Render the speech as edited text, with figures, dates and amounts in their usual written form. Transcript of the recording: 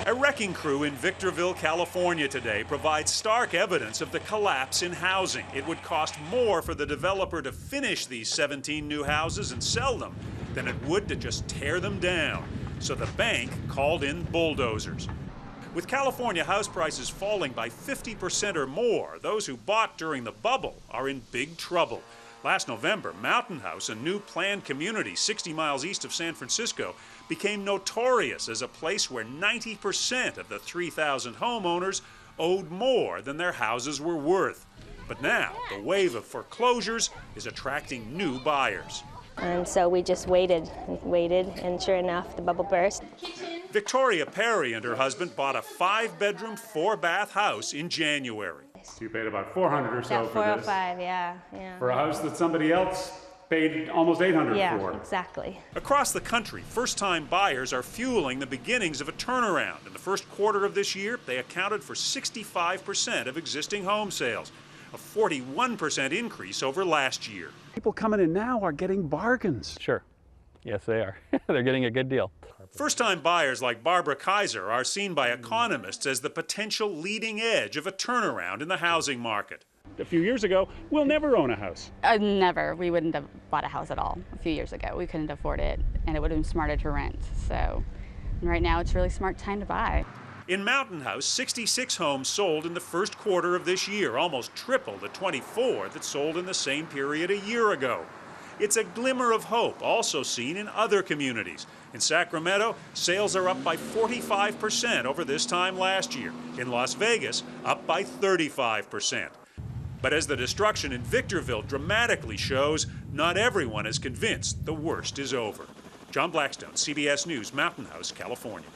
A wrecking crew in Victorville, California today provides stark evidence of the collapse in housing. It would cost more for the developer to finish these 17 new houses and sell them than it would to just tear them down. So the bank called in bulldozers. With California house prices falling by 50% or more, those who bought during the bubble are in big trouble. Last November, Mountain House, a new planned community 60 miles east of San Francisco, became notorious as a place where 90% of the 3,000 homeowners owed more than their houses were worth. But now, the wave of foreclosures is attracting new buyers. And so we just waited, and sure enough, the bubble burst. Victoria Perry and her husband bought a 5-bedroom, 4-bath house in January. So you paid about $400 or so for this. $405, yeah. For a house that somebody else paid almost $800 for. Yeah, exactly. Across the country, first-time buyers are fueling the beginnings of a turnaround. In the first quarter of this year, they accounted for 65% of existing home sales, a 41% increase over last year. People coming in now are getting bargains. Sure. Yes, they are. They're getting a good deal. First-time buyers like Barbara Kaiser are seen by economists as the potential leading edge of a turnaround in the housing market. A few years ago, we'll never own a house. Never. We wouldn't have bought a house at all a few years ago. We couldn't afford it, and it would have been smarter to rent. So right now, it's a really smart time to buy. In Mountain House, 66 homes sold in the first quarter of this year, almost triple the 24 that sold in the same period a year ago. It's a glimmer of hope also seen in other communities. In Sacramento, sales are up by 45% over this time last year. In Las Vegas, up by 35%. But as the destruction in Victorville dramatically shows, not everyone is convinced the worst is over. John Blackstone, CBS News, Mountain House, California.